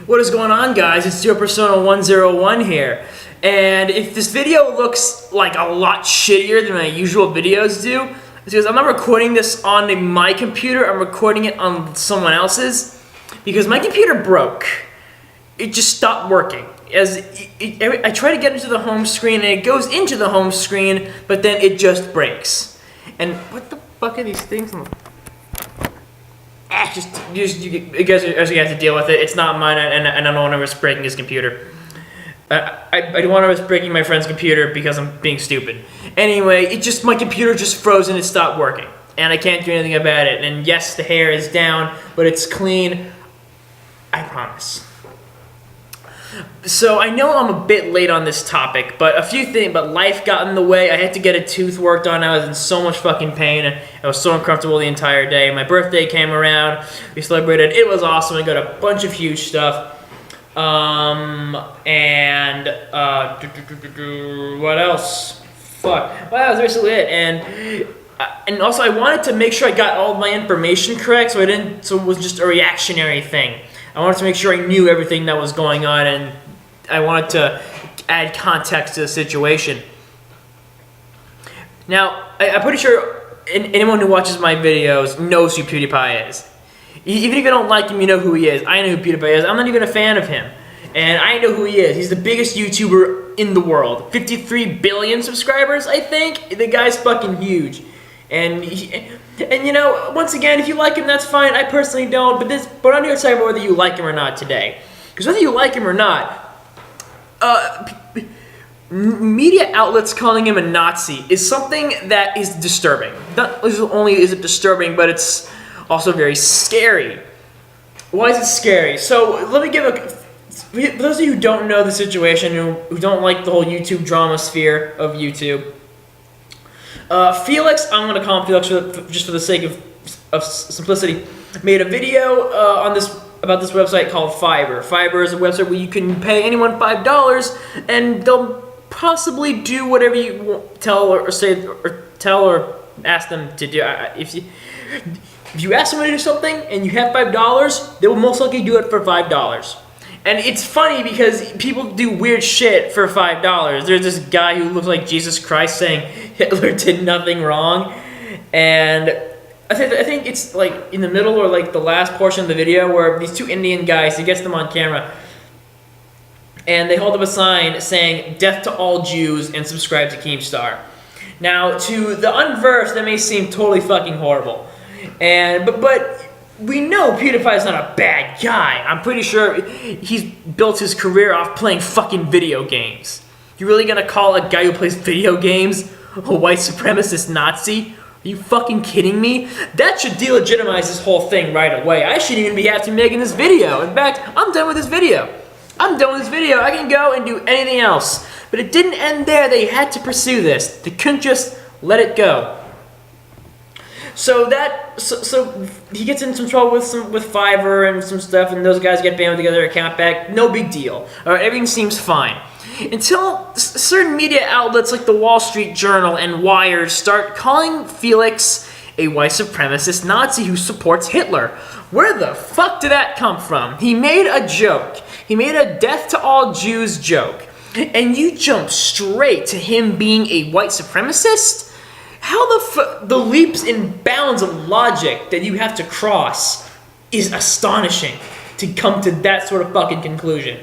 What is going on, guys? It's Your Persona 101 here. And if this video looks like a lot shittier than my usual videos do, it's because I'm not recording this on my computer, I'm recording it on someone else's, because my computer broke. It just stopped working. I try to get into the home screen and it goes into the home screen, but then it just breaks. And what the fuck are these things? You guys have to deal with it. It's not mine, and I don't want to risk breaking his computer. I don't want to risk breaking my friend's computer because I'm being stupid. Anyway, my computer just froze and it stopped working, and I can't do anything about it. And yes, the hair is down, but it's clean. I promise. So I know I'm a bit late on this topic, but but life got in the way. I had to get a tooth worked on. I was in so much fucking pain. I was so uncomfortable the entire day. My birthday came around. We celebrated. It was awesome. I got a bunch of huge stuff. What else? Fuck. Wow, that's basically it. And also I wanted to make sure I got all of my information correct, so it was just a reactionary thing. I wanted to make sure I knew everything that was going on, and I wanted to add context to the situation. Now, I'm pretty sure anyone who watches my videos knows who PewDiePie is. Even if you don't like him, you know who he is. I know who PewDiePie is. I'm not even a fan of him. And I know who he is. He's the biggest YouTuber in the world. 53 billion subscribers, I think. The guy's fucking huge. And you know, once again, if you like him, that's fine. I personally don't, but I'm here to talk about whether you like him or not today. Because whether you like him or not, media outlets calling him a Nazi is something that is disturbing. Not only is it disturbing, but it's also very scary. Why is it scary? So let me give for those of you who don't know the situation, who don't like the whole YouTube drama sphere of YouTube. Felix, I'm going to call him Felix just for the sake of simplicity, made a video about this website called Fiverr. Fiverr is a website where you can pay anyone $5 and they'll possibly do whatever you tell or ask them to do. If you ask someone to do something and you have $5, they will most likely do it for $5. And it's funny because people do weird shit for $5. There's this guy who looks like Jesus Christ saying Hitler did nothing wrong. And I think it's like in the middle or like the last portion of the video where these two Indian guys, he gets them on camera, and they hold up a sign saying, "Death to all Jews and subscribe to Keemstar." Now, to the unversed, that may seem totally fucking horrible. But we know PewDiePie is not a bad guy. I'm pretty sure he's built his career off playing fucking video games. You really gonna call a guy who plays video games a white supremacist Nazi? Are you fucking kidding me? That should delegitimize this whole thing right away. I shouldn't even be after making this video. In fact, I'm done with this video. I'm done with this video. I can go and do anything else. But it didn't end there. They had to pursue this. They couldn't just let it go. So he gets in some trouble with Fiverr and some stuff, and those guys get banned with their account back. No big deal. All right, everything seems fine until certain media outlets like the Wall Street Journal and Wired start calling Felix a white supremacist Nazi who supports Hitler. Where the fuck did that come from? He made a joke. He made a death to all Jews joke, and you jump straight to him being a white supremacist? How the leaps and bounds of logic that you have to cross is astonishing to come to that sort of fucking conclusion.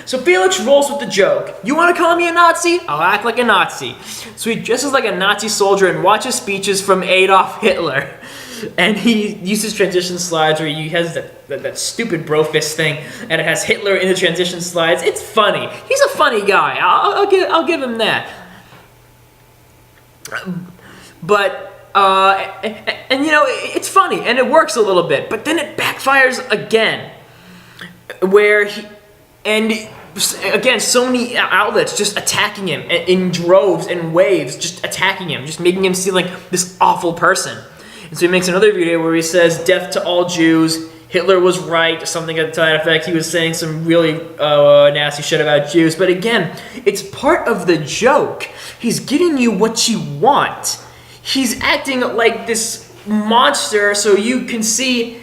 So Felix rolls with the joke. You want to call me a Nazi? I'll act like a Nazi. So he dresses like a Nazi soldier and watches speeches from Adolf Hitler. And he uses transition slides where he has that stupid bro fist thing, and it has Hitler in the transition slides. It's funny. He's a funny guy. I'll give him that. But, and you know, it's funny, and it works a little bit, but then it backfires again, where again, so many outlets just attacking him in droves and waves, just attacking him, just making him seem like this awful person. And so he makes another video where he says, "Death to all Jews, Hitler was right," something to that effect. He was saying some really nasty shit about Jews, but again, it's part of the joke. He's giving you what you want. He's acting like this monster so you can see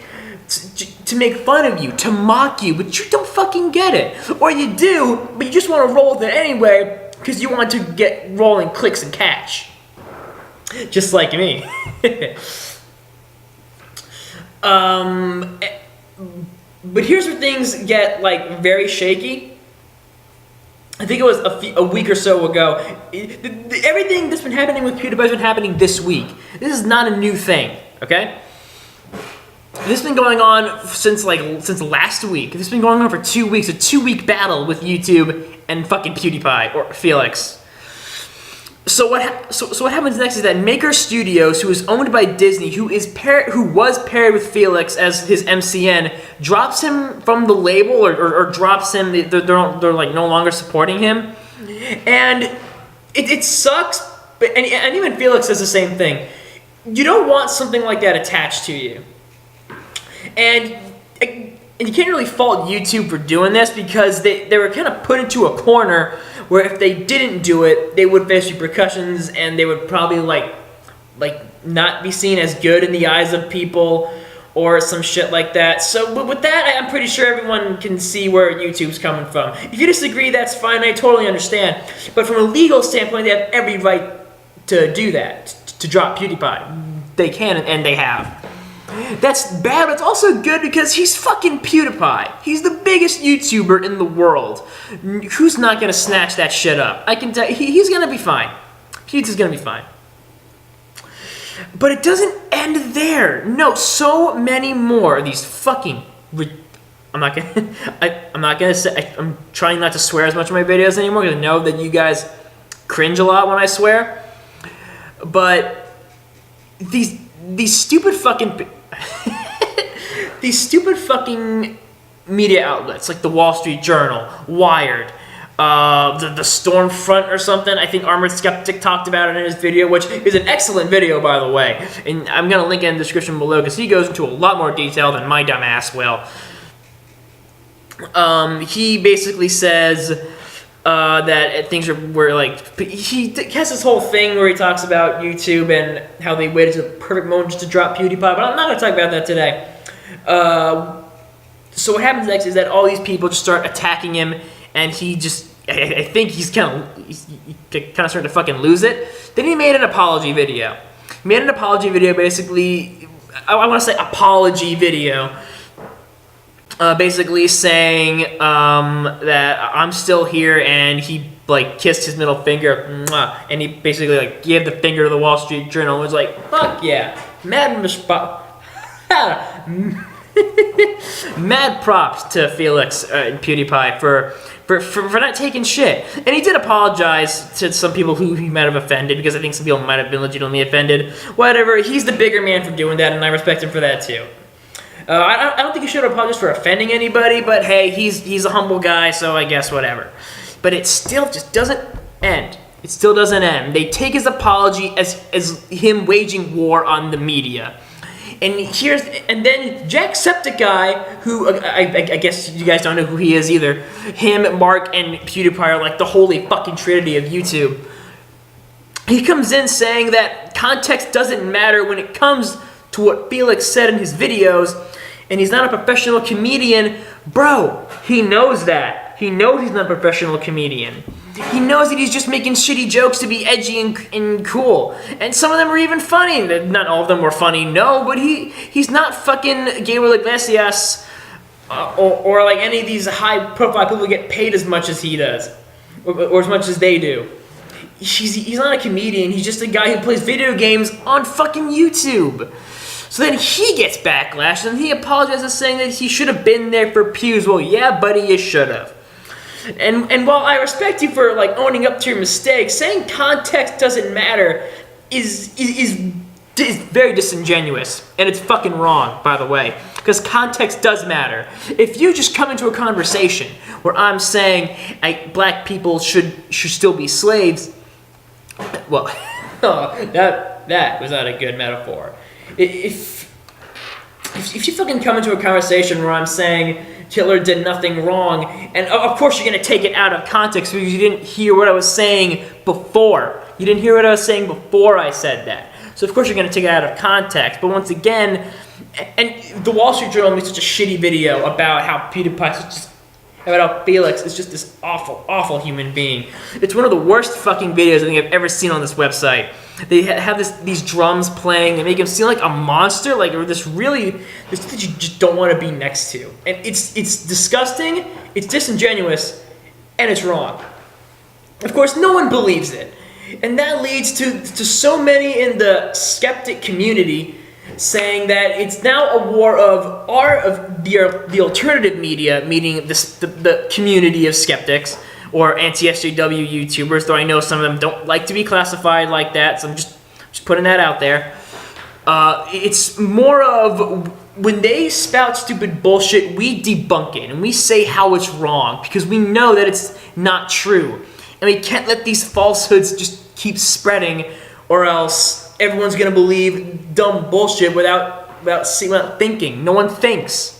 to make fun of you, to mock you, but you don't fucking get it. Or you do, but you just want to roll with it anyway because you want to get rolling clicks and cash. Just like me. But here's where things get like very shaky. I think it was a week or so ago. Everything that's been happening with PewDiePie has been happening this week. This is not a new thing, okay? This has been going on since last week. This has been going on for 2 weeks, a 2-week battle with YouTube and fucking PewDiePie, or Felix. So what happens next is that Maker Studios, who is owned by Disney, who was paired with Felix as his MCN, drops him from the label or drops him. They're like no longer supporting him, and it sucks. But and even Felix says the same thing. You don't want something like that attached to you, and you can't really fault YouTube for doing this because they were kind of put into a corner where if they didn't do it, they would face repercussions and they would probably like not be seen as good in the eyes of people or some shit like that. So with that, I'm pretty sure everyone can see where YouTube's coming from. If you disagree, that's fine. I totally understand. But from a legal standpoint, they have every right to do that, to drop PewDiePie. They can and they have. That's bad, but it's also good because he's fucking PewDiePie. He's the biggest YouTuber in the world. Who's not gonna snatch that shit up? I can tell you, he's gonna be fine. PewDiePie's gonna be fine. But it doesn't end there. No, so many more of these fucking... I'm not gonna say... I'm trying not to swear as much in my videos anymore because I know that you guys cringe a lot when I swear. But these stupid fucking... these stupid fucking media outlets like the Wall Street Journal, Wired, the Stormfront or something. I think Armoured Skeptic talked about it in his video, which is an excellent video, by the way. And I'm going to link it in the description below because he goes into a lot more detail than my dumb ass will. He basically says that things were like... He has this whole thing where he talks about YouTube and how they waited to the perfect moment just to drop PewDiePie, but I'm not going to talk about that today. So what happens next is that all these people just start attacking him, and he just... I think he's kind of starting to fucking lose it. Then he made an apology video. He made an apology video, basically... I want to say apology video. Basically saying that I'm still here, and he like kissed his middle finger, and he basically like gave the finger to the Wall Street Journal and was like, "Fuck yeah, mad props to Felix and PewDiePie for not taking shit." And he did apologize to some people who he might have offended, because I think some people might have been legitimately offended. Whatever, he's the bigger man for doing that, and I respect him for that too. I don't think he should apologize for offending anybody, but hey, he's a humble guy, so I guess whatever. But it still just doesn't end. It still doesn't end. They take his apology as him waging war on the media. And then Jacksepticeye, who I guess you guys don't know who he is either. Him, Mark, and PewDiePie are like the holy fucking trinity of YouTube. He comes in saying that context doesn't matter when it comes to what Felix said in his videos, and he's not a professional comedian. Bro, he knows that. He knows he's not a professional comedian. He knows that he's just making shitty jokes to be edgy and cool. And some of them are even funny. Not all of them were funny, no, but he's not fucking Gabriel Iglesias or like any of these high-profile people who get paid as much as he does, or as much as they do. He's not a comedian. He's just a guy who plays video games on fucking YouTube. So then he gets backlash, and he apologizes, saying that he should have been there for Pews. Well, yeah, buddy, you should have. And while I respect you for like owning up to your mistakes, saying context doesn't matter is very disingenuous, and it's fucking wrong, by the way, because context does matter. If you just come into a conversation where I'm saying black people should still be slaves, well, that was not a good metaphor. If you fucking come into a conversation where I'm saying Hitler did nothing wrong, and of course you're going to take it out of context because you didn't hear what I was saying before. You didn't hear what I was saying before I said that. So of course you're going to take it out of context. But once again, And the Wall Street Journal made such a shitty video about how about how Felix is just this awful, awful human being. It's one of the worst fucking videos I think I've ever seen on this website. They have these drums playing. They make him seem like a monster, like this that you just don't want to be next to. And it's disgusting, it's disingenuous, and it's wrong. Of course, no one believes it. And that leads to so many in the skeptic community saying that it's now a war of the alternative media, meaning the community of skeptics or anti-SJW YouTubers, though I know some of them don't like to be classified like that, so I'm just putting that out there. It's more of when they spout stupid bullshit, we debunk it and we say how it's wrong because we know that it's not true. And we can't let these falsehoods just keep spreading or else everyone's gonna believe dumb bullshit without thinking. No one thinks.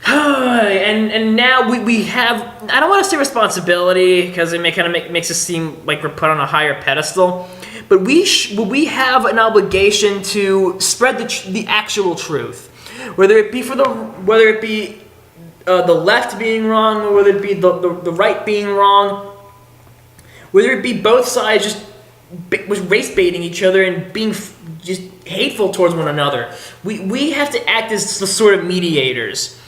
And now we have, I don't want to say responsibility because it makes us seem like we're put on a higher pedestal, but we have an obligation to spread the actual truth, whether it be the left being wrong or whether it be the right being wrong, whether it be both sides just was race baiting each other and being just hateful towards one another. We have to act as the sort of mediators.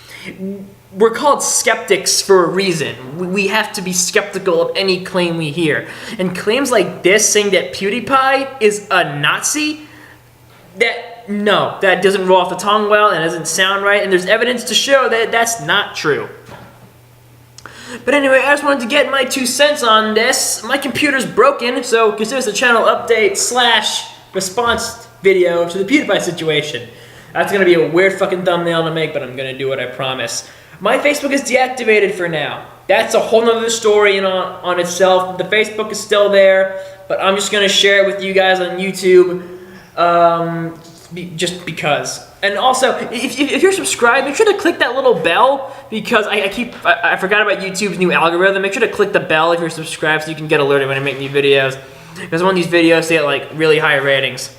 We're called skeptics for a reason. We have to be skeptical of any claim we hear. And claims like this, saying that PewDiePie is a Nazi, that doesn't roll off the tongue well and doesn't sound right, and there's evidence to show that that's not true. But anyway, I just wanted to get my 2 cents on this. My computer's broken, so consider this a channel update / response video to the PewDiePie situation. That's gonna be a weird fucking thumbnail to make, but I'm gonna do it, I promise. My Facebook is deactivated for now. That's a whole nother story on itself. The Facebook is still there, but I'm just gonna share it with you guys on YouTube, just because. And also, if you're subscribed, make sure to click that little bell, because I forgot about YouTube's new algorithm. Make sure to click the bell if you're subscribed so you can get alerted when I make new videos, because I want these videos to get like really high ratings.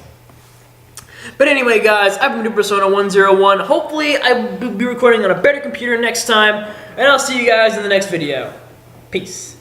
But anyway, guys, I've been Persona 101. Hopefully, I will be recording on a better computer next time, and I'll see you guys in the next video. Peace.